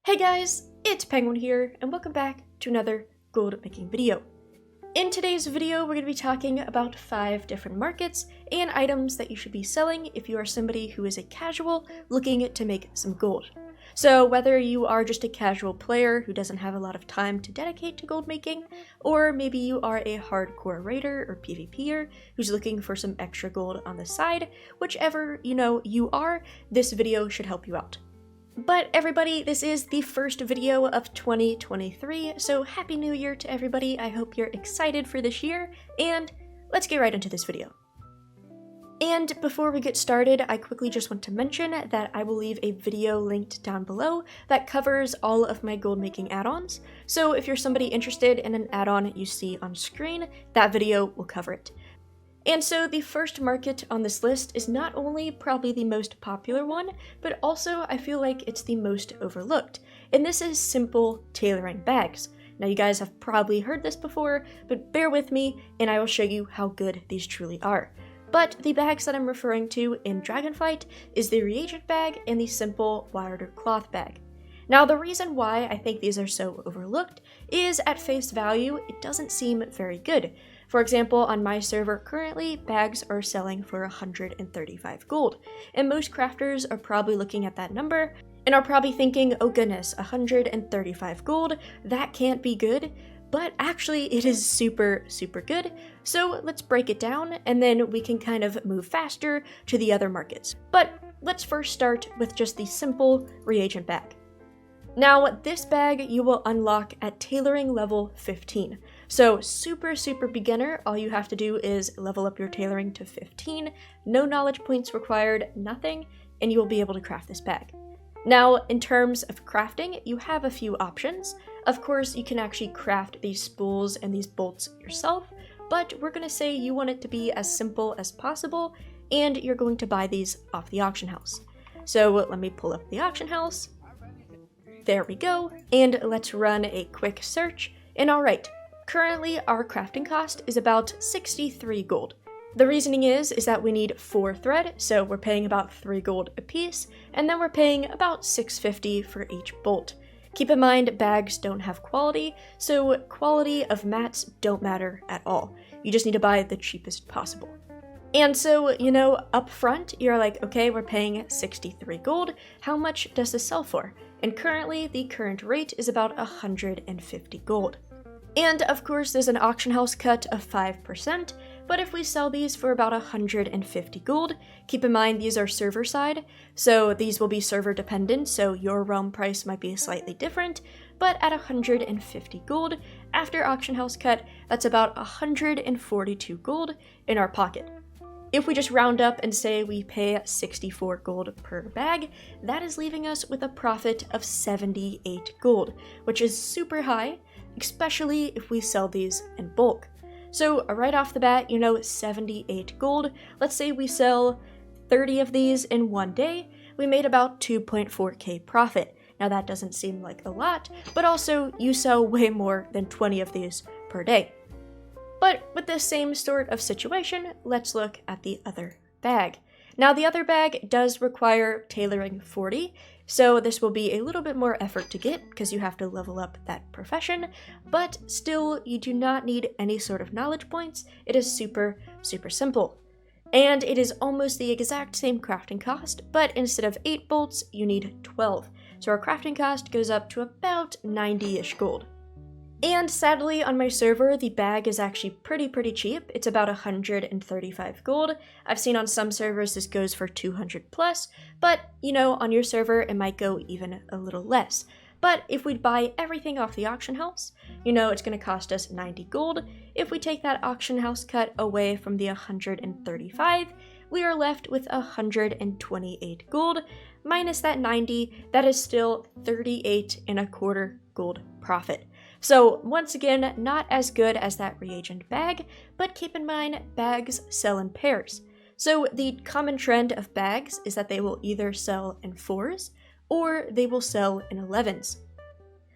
Hey guys, it's Penguin here, and welcome back to another gold making video. In today's video, we're going to be talking about 5 different markets and items that you should be selling if you are somebody who is a casual looking to make some gold. So whether you are just a casual player who doesn't have a lot of time to dedicate to gold making, or maybe you are a hardcore raider or PvPer who's looking for some extra gold on the side, whichever you are, this video should help you out. But everybody, this is the first video of 2023, so Happy New Year to everybody. I hope you're excited for this year, and let's get right into this video. And before we get started, I quickly just want to mention that I will leave a video linked down below that covers all of my gold making add-ons. So if you're somebody interested in an add-on you see on screen, that video will cover it. And so the first market on this list is not only probably the most popular one, but also I feel like it's the most overlooked. And this is simple tailoring bags. Now you guys have probably heard this before, but bear with me and I will show you how good these truly are. But the bags that I'm referring to in Dragonflight is the reagent bag and the simple wired or cloth bag. Now the reason why I think these are so overlooked is at face value, it doesn't seem very good. For example, on my server currently, bags are selling for 135 gold, and most crafters are probably looking at that number and are probably thinking, oh goodness, 135 gold, that can't be good, but actually it is super good. So let's break it down and then we can kind of move faster to the other markets. But let's first start with just the simple reagent bag. Now, this bag you will unlock at tailoring level 15. So super beginner, all you have to do is level up your tailoring to 15, no knowledge points required, nothing, and you will be able to craft this bag. Now, in terms of crafting, you have a few options. Of course, you can actually craft these spools and these bolts yourself, but we're going to say you want it to be as simple as possible, and you're going to buy these off the auction house. So let me pull up the auction house. There we go, and let's run a quick search. And alright, currently our crafting cost is about 63 gold. The reasoning is that we need 4 thread, so we're paying about 3 gold a piece, and then we're paying about 650 for each bolt. Keep in mind, bags don't have quality, so quality of mats don't matter at all. You just need to buy the cheapest possible. And so, up front, you're like, okay, we're paying 63 gold, how much does this sell for? And currently, the current rate is about 150 gold. And of course, there's an auction house cut of 5%, but if we sell these for about 150 gold, keep in mind these are server side, so these will be server dependent, so your realm price might be slightly different, but at 150 gold, after auction house cut, that's about 142 gold in our pocket. If we just round up and say we pay 64 gold per bag, that is leaving us with a profit of 78 gold, which is super high, especially if we sell these in bulk. So right off the bat, 78 gold, let's say we sell 30 of these in one day, we made about 2.4k profit. Now that doesn't seem like a lot, but also you sell way more than 20 of these per day. But with the same sort of situation, let's look at the other bag. Now the other bag does require tailoring 40, so this will be a little bit more effort to get because you have to level up that profession, but still you do not need any sort of knowledge points. It is super simple. And it is almost the exact same crafting cost, but instead of 8 bolts, you need 12. So our crafting cost goes up to about 90-ish gold. And sadly, on my server, the bag is actually pretty cheap. It's about 135 gold. I've seen on some servers this goes for 200 plus, but on your server it might go even a little less. But if we buy everything off the auction house, it's going to cost us 90 gold. If we take that auction house cut away from the 135, we are left with 128 gold. Minus that 90, that is still 38.25 gold profit. So once again, not as good as that reagent bag, but keep in mind, bags sell in pairs. So the common trend of bags is that they will either sell in 4s or they will sell in 11s.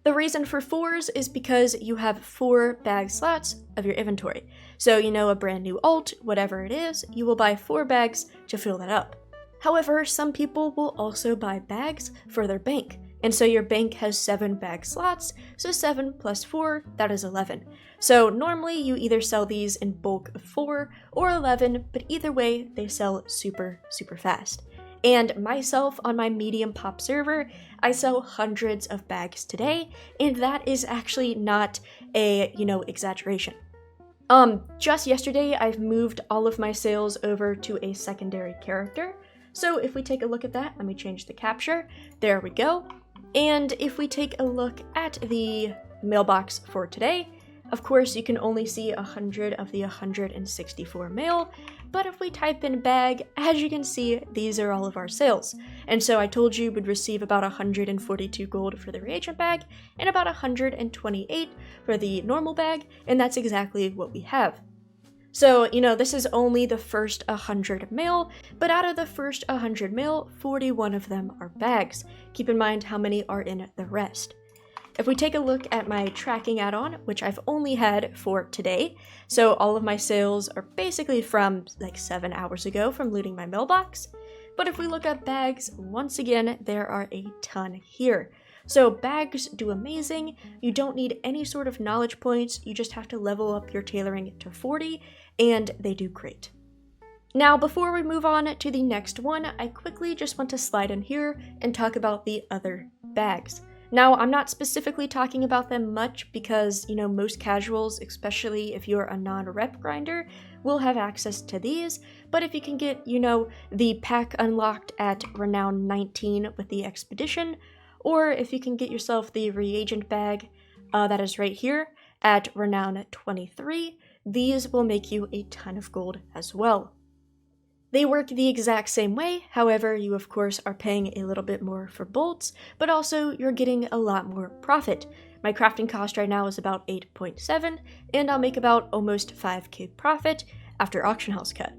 The reason for 4s is because you have 4 bag slots of your inventory. So a brand new alt, whatever it is, you will buy 4 bags to fill that up. However, some people will also buy bags for their bank. And so your bank has 7 bag slots, so 7 plus 4, that is 11. So normally you either sell these in bulk of 4 or 11, but either way, they sell super, super fast. And myself on my medium pop server, I sell hundreds of bags today, and that is actually not a, exaggeration. Just yesterday, I've moved all of my sales over to a secondary character. So if we take a look at that, let me change the capture. There we go. And if we take a look at the mailbox for today, of course, you can only see 100 of the 164 mail, but if we type in bag, as you can see, these are all of our sales. And so I told you we'd receive about 142 gold for the reagent bag and about 128 for the normal bag, and that's exactly what we have. So, this is only the first 100 mail, but out of the first 100 mail, 41 of them are bags. Keep in mind how many are in the rest. If we take a look at my tracking add-on, which I've only had for today, so all of my sales are basically from like 7 hours ago from looting my mailbox. But if we look at bags, once again, there are a ton here. So bags do amazing. You don't need any sort of knowledge points. You just have to level up your tailoring to 40, and they do great. Now, before we move on to the next one, I quickly just want to slide in here and talk about the other bags. Now, I'm not specifically talking about them much because, most casuals, especially if you're a non-rep grinder, will have access to these, but if you can get, the pack unlocked at Renown 19 with the Expedition, or if you can get yourself the reagent bag that is right here at Renown 23, these will make you a ton of gold as well. They work the exact same way, however, you of course are paying a little bit more for bolts, but also you're getting a lot more profit. My crafting cost right now is about 8.7, and I'll make about almost 5k profit after auction house cut.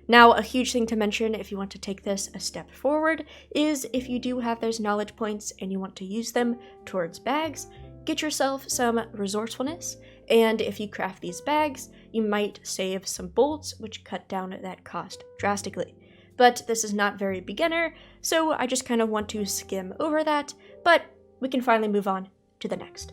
Now, a huge thing to mention if you want to take this a step forward is if you do have those knowledge points and you want to use them towards bags, get yourself some resourcefulness, and if you craft these bags, you might save some bolts, which cut down that cost drastically. But this is not very beginner, so I just kind of want to skim over that, but we can finally move on to the next.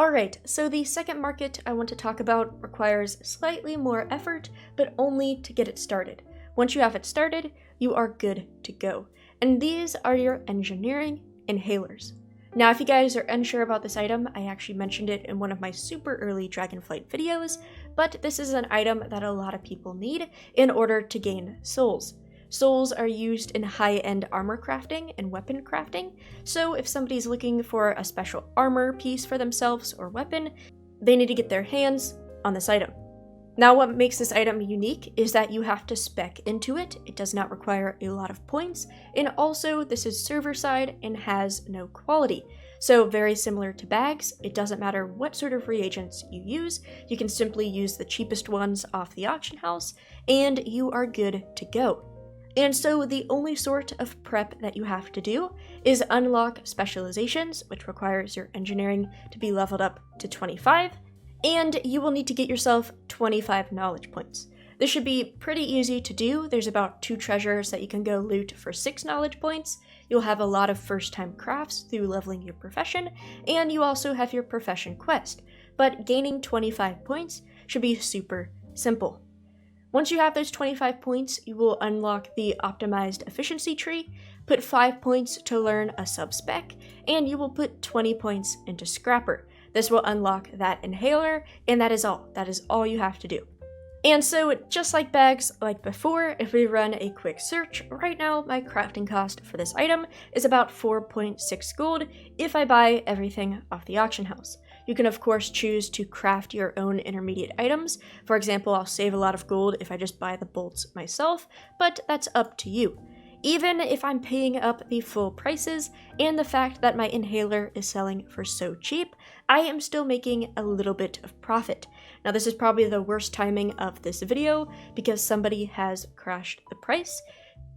Alright, so the second market I want to talk about requires slightly more effort, but only to get it started. Once you have it started, you are good to go. And these are your engineering inhalers. Now, if you guys are unsure about this item, I actually mentioned it in one of my super early Dragonflight videos, but this is an item that a lot of people need in order to gain souls. Souls are used in high-end armor crafting and weapon crafting, so if somebody's looking for a special armor piece for themselves or weapon, they need to get their hands on this item. Now, what makes this item unique is that you have to spec into it. It does not require a lot of points, and also this is server side and has no quality. So very similar to bags, it doesn't matter what sort of reagents you use, you can simply use the cheapest ones off the auction house, and you are good to go. And so the only sort of prep that you have to do is unlock specializations, which requires your engineering to be leveled up to 25, and you will need to get yourself 25 knowledge points. This should be pretty easy to do. There's about 2 treasures that you can go loot for 6 knowledge points. You'll have a lot of first-time crafts through leveling your profession, and you also have your profession quest. But gaining 25 points should be super simple. Once you have those 25 points, you will unlock the optimized efficiency tree, put 5 points to learn a sub-spec, and you will put 20 points into Scrapper. This will unlock that inhaler, and that is all. That is all you have to do. And so, just like bags, like before, if we run a quick search, right now my crafting cost for this item is about 4.6 gold if I buy everything off the auction house. You can of course choose to craft your own intermediate items. For example, I'll save a lot of gold if I just buy the bolts myself, but that's up to you. Even if I'm paying up the full prices, and the fact that my inhaler is selling for so cheap, I am still making a little bit of profit. Now this is probably the worst timing of this video, because somebody has crashed the price.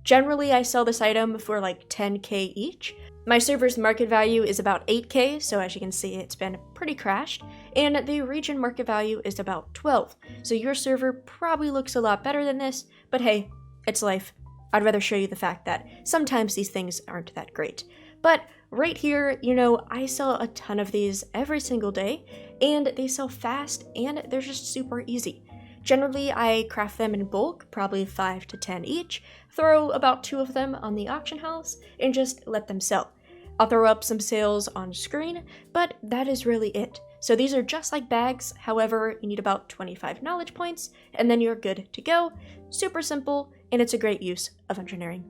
Generally, I sell this item for like 10k each. My server's market value is about 8k, so as you can see, it's been pretty crashed, and the region market value is about 12. So your server probably looks a lot better than this, but hey, it's life. I'd rather show you the fact that sometimes these things aren't that great. But right here, you know, I sell a ton of these every single day, and they sell fast and they're just super easy. Generally, I craft them in bulk, probably 5 to 10 each, throw about 2 of them on the auction house, and just let them sell. I'll throw up some sales on screen, but that is really it. So these are just like bags, however, you need about 25 knowledge points, and then you're good to go. Super simple, and it's a great use of engineering.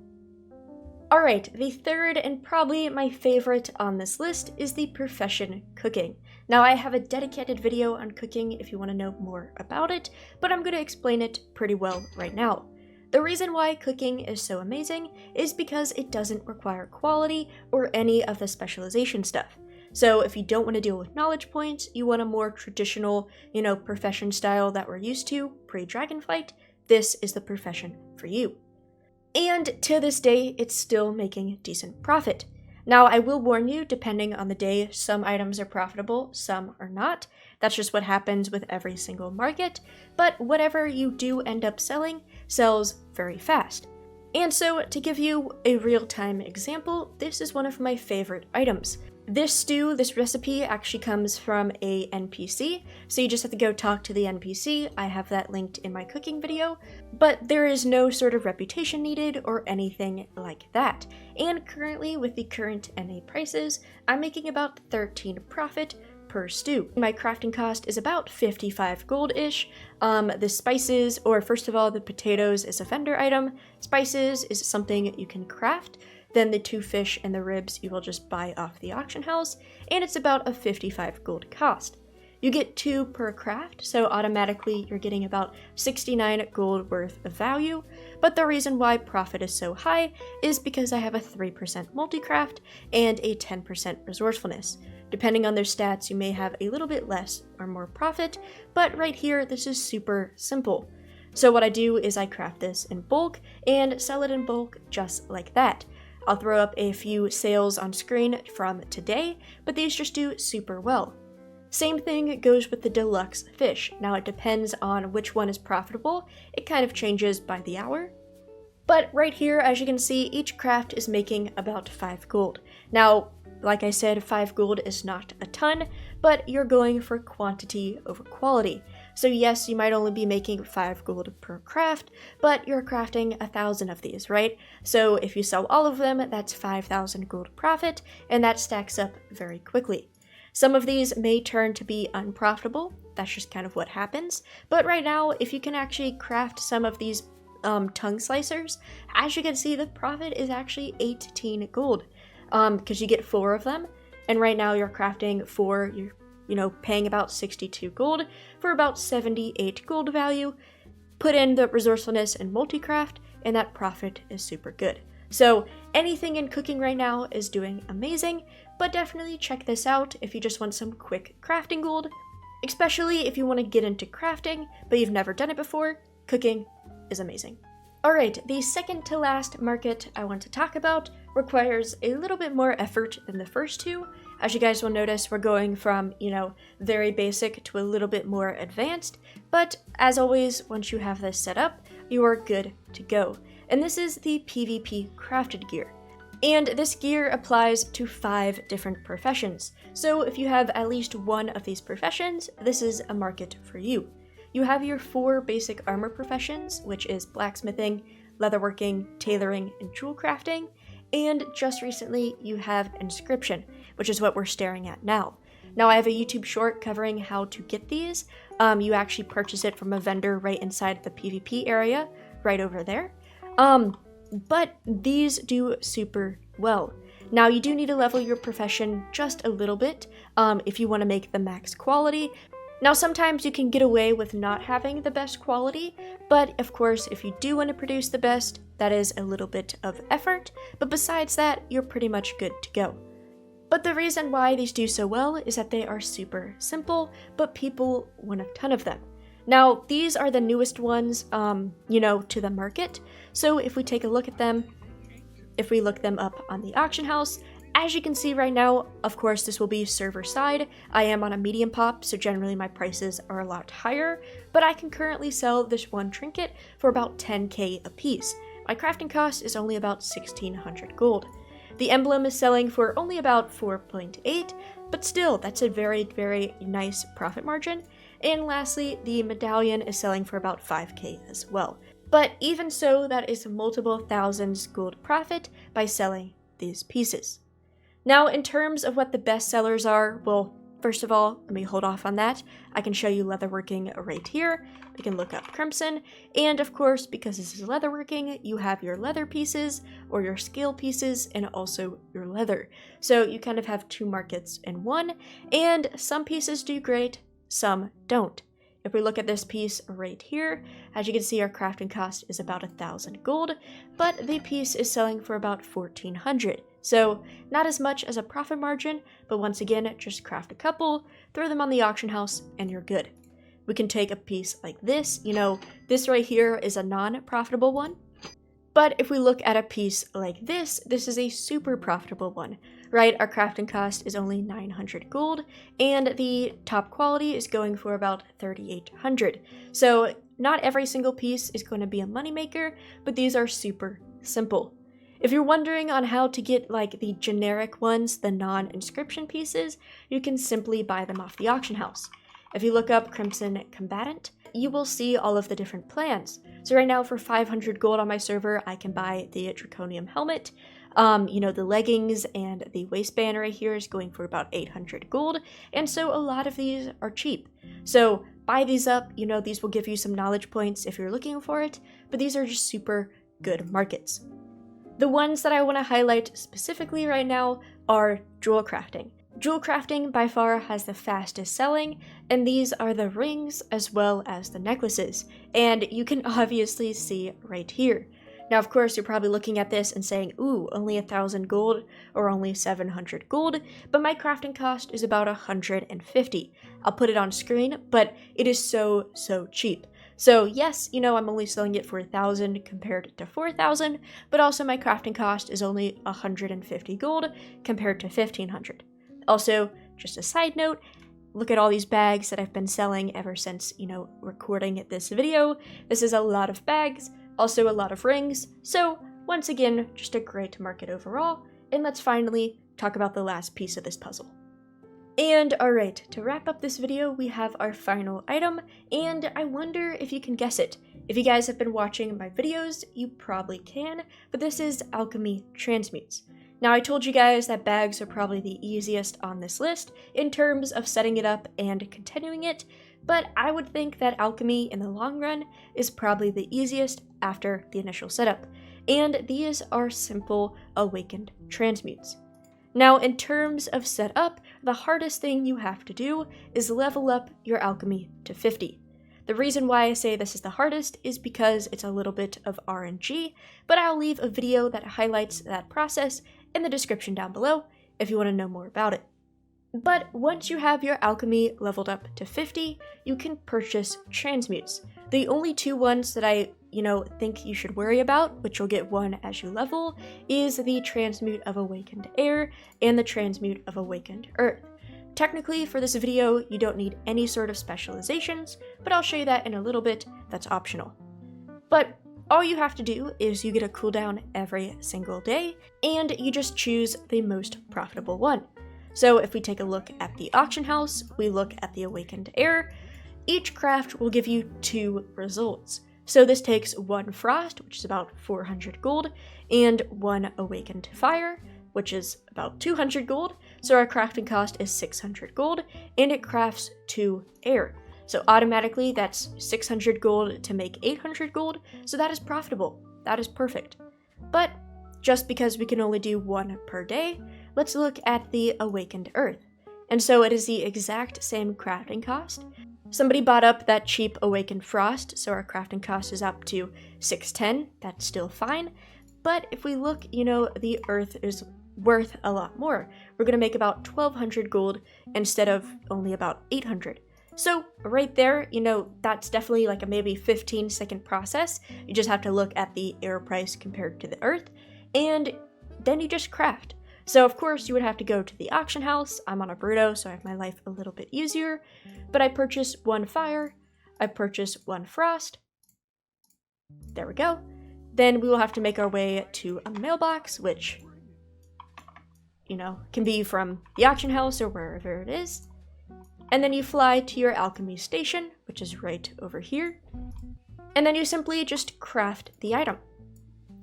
Alright, the third and probably my favorite on this list is the profession cooking. Now I have a dedicated video on cooking if you want to know more about it, but I'm going to explain it pretty well right now. The reason why cooking is so amazing is because it doesn't require quality or any of the specialization stuff. So if you don't want to deal with knowledge points, you want a more traditional, profession style that we're used to pre-Dragonflight, this is the profession for you. And to this day, it's still making decent profit. Now, I will warn you, depending on the day, some items are profitable, some are not. That's just what happens with every single market, but whatever you do end up selling, sells very fast. And so, to give you a real-time example, this is one of my favorite items. This stew, this recipe, actually comes from a NPC, so you just have to go talk to the NPC. I have that linked in my cooking video, but there is no sort of reputation needed or anything like that. And currently, with the current NA prices, I'm making about 13 profit per stew. My crafting cost is about 55 gold-ish. The spices, or first of all, the potatoes is a vendor item. Spices is something you can craft. Then the 2 fish and the ribs you will just buy off the auction house, and it's about a 55 gold cost. You get 2 per craft, so automatically you're getting about 69 gold worth of value, but the reason why profit is so high is because I have a 3% multi-craft and a 10% resourcefulness. Depending on their stats, you may have a little bit less or more profit, but right here, this is super simple. So what I do is I craft this in bulk and sell it in bulk just like that. I'll throw up a few sales on screen from today, but these just do super well. Same thing goes with the deluxe fish. Now it depends on which one is profitable. It kind of changes by the hour. But right here, as you can see, each craft is making about 5 gold. Now, like I said, 5 gold is not a ton, but you're going for quantity over quality. So yes, you might only be making 5 gold per craft, but you're crafting 1,000 of these, right? So if you sell all of them, that's 5,000 gold profit, and that stacks up very quickly. Some of these may turn to be unprofitable, that's just kind of what happens, but right now, if you can actually craft some of these tongue slicers, as you can see, the profit is actually 18 gold, because you get 4 of them, and right now you're crafting 4, you're paying about 62 gold for about 78 gold value. Put in the resourcefulness and multi-craft, and that profit is super good. So anything in cooking right now is doing amazing, but definitely check this out if you just want some quick crafting gold, especially if you want to get into crafting, but you've never done it before. Cooking is amazing. Alright, the second to last market I want to talk about requires a little bit more effort than the first two. As you guys will notice, we're going from, very basic to a little bit more advanced, but as always, once you have this set up, you are good to go. And this is the PvP crafted gear. And this gear applies to 5 different professions. So if you have at least one of these professions, this is a market for you. You have your 4 basic armor professions, which is blacksmithing, leatherworking, tailoring, and jewel crafting. And just recently, you have inscription, which is what we're staring at now. Now, I have a YouTube short covering how to get these. You actually purchase it from a vendor right inside the PvP area, right over there. But these do super well. Now, you do need to level your profession just a little bit if you want to make the max quality. Now, sometimes you can get away with not having the best quality, but of course, if you do want to produce the best, that is a little bit of effort, but besides that, you're pretty much good to go. But the reason why these do so well is that they are super simple, but people want a ton of them. Now, these are the newest ones, to the market, so if we take a look at them, if we look them up on the auction house, as you can see right now, of course, this will be server side. I am on a medium pop, so generally my prices are a lot higher, but I can currently sell this one trinket for about 10k a piece. My crafting cost is only about 1,600 gold. The emblem is selling for only about 4.8, but still, that's a very, very nice profit margin. And lastly, the medallion is selling for about 5k as well. But even so, that is multiple thousands gold profit by selling these pieces. Now, in terms of what the best sellers are, well, first of all, let me hold off on that. I can show you leatherworking right here. We can look up crimson. And of course, because this is leatherworking, you have your leather pieces or your scale pieces and also your leather. So you kind of have two markets in one, and some pieces do great, some don't. If we look at this piece right here, as you can see, our crafting cost is about 1,000 gold, but the piece is selling for about 1,400. So not as much as a profit margin, but once again, just craft a couple, throw them on the auction house, and you're good. We can take a piece like this. This right here is a non-profitable one. But if we look at a piece like this is a super profitable one, right? Our crafting cost is only 900 gold, and the top quality is going for about 3,800. So not every single piece is going to be a moneymaker, but these are super simple. If you're wondering on how to get like the generic ones, the non-inscription pieces, you can simply buy them off the auction house. If you look up Crimson Combatant, you will see all of the different plans. So right now for 500 gold on my server, I can buy the Draconium helmet. The leggings and the waistband right here is going for about 800 gold. And so a lot of these are cheap. So buy these up, these will give you some knowledge points if you're looking for it, but these are just super good markets. The ones that I want to highlight specifically right now are jewel crafting. Jewel crafting by far has the fastest selling, and these are the rings as well as the necklaces, and you can obviously see right here. Now, of course, you're probably looking at this and saying, ooh, only 1,000 gold or only 700 gold, but my crafting cost is about 150. I'll put it on screen, but it is so cheap. So yes, I'm only selling it for 1,000 compared to 4,000, but also my crafting cost is only 150 gold compared to 1,500. Also, just a side note, look at all these bags that I've been selling ever since, recording this video. This is a lot of bags, also a lot of rings. So once again, just a great market overall. And let's finally talk about the last piece of this puzzle. And alright, to wrap up this video, we have our final item, and I wonder if you can guess it. If you guys have been watching my videos, you probably can, but this is Alchemy Transmutes. Now, I told you guys that bags are probably the easiest on this list in terms of setting it up and continuing it, but I would think that Alchemy in the long run is probably the easiest after the initial setup, and these are simple awakened transmutes. Now, in terms of setup, the hardest thing you have to do is level up your alchemy to 50. The reason why I say this is the hardest is because it's a little bit of RNG, but I'll leave a video that highlights that process in the description down below if you want to know more about it. But once you have your alchemy leveled up to 50, you can purchase transmutes. The only two ones that I think you should worry about, which you'll get one as you level, is the transmute of awakened air and the transmute of awakened earth. Technically, for this video, you don't need any sort of specializations, but I'll show you that in a little bit. That's optional. But all you have to do is you get a cooldown every single day, and you just choose the most profitable one. So if we take a look at the auction house, we look at the awakened air, each craft will give you 2 results. So this takes 1 frost, which is about 400 gold, and 1 awakened fire, which is about 200 gold. So our crafting cost is 600 gold, and it crafts 2 air. So automatically that's 600 gold to make 800 gold, so that is profitable. That is perfect. But just because we can only do 1 per day, let's look at the awakened earth. And so it is the exact same crafting cost. Somebody bought up that cheap awakened frost, so our crafting cost is up to 610. That's still fine. But if we look, the earth is worth a lot more. We're going to make about 1,200 gold instead of only about 800. So right there, that's definitely like a maybe 15-second process. You just have to look at the air price compared to the earth, and then you just craft. So of course you would have to go to the auction house. I'm on a Bruto, so I have my life a little bit easier. But I purchased 1 fire, I purchased 1 frost. There we go. Then we will have to make our way to a mailbox, which can be from the auction house or wherever it is. And then you fly to your alchemy station, which is right over here. And then you simply just craft the item.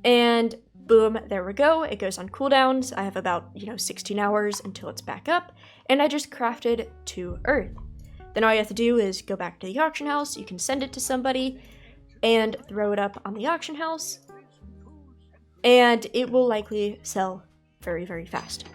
And boom, there we go. It goes on cooldowns. I have about, 16 hours until it's back up. And I just crafted 2 earth. Then all you have to do is go back to the auction house. You can send it to somebody and throw it up on the auction house. And it will likely sell very, very fast.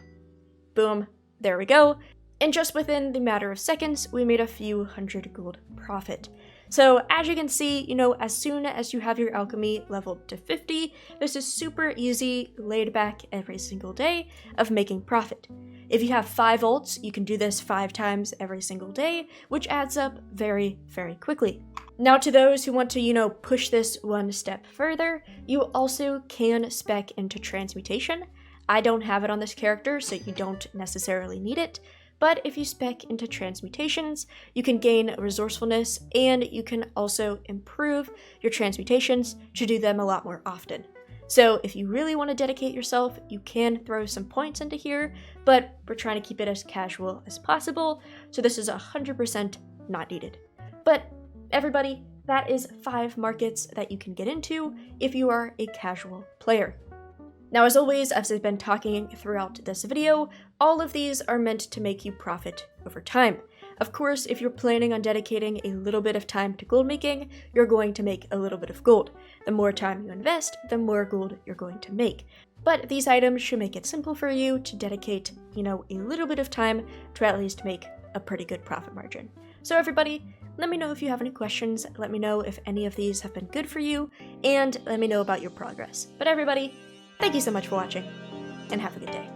Boom, there we go. And just within the matter of seconds, we made a few hundred gold profit. So as you can see, as soon as you have your alchemy leveled to 50, this is super easy, laid back every single day of making profit. If you have 5 ults, you can do this 5 times every single day, which adds up very, very quickly. Now to those who want to, push this one step further, you also can spec into transmutation. I don't have it on this character, so you don't necessarily need it. But if you spec into transmutations, you can gain resourcefulness and you can also improve your transmutations to do them a lot more often. So if you really want to dedicate yourself, you can throw some points into here, but we're trying to keep it as casual as possible, so this is 100% not needed. But everybody, that is 5 markets that you can get into if you are a casual player. Now, as always, as I've been talking throughout this video, all of these are meant to make you profit over time. Of course, if you're planning on dedicating a little bit of time to gold making, you're going to make a little bit of gold. The more time you invest, the more gold you're going to make. But these items should make it simple for you to dedicate, a little bit of time to at least make a pretty good profit margin. So everybody, let me know if you have any questions, let me know if any of these have been good for you, and let me know about your progress. But everybody, thank you so much for watching, and have a good day.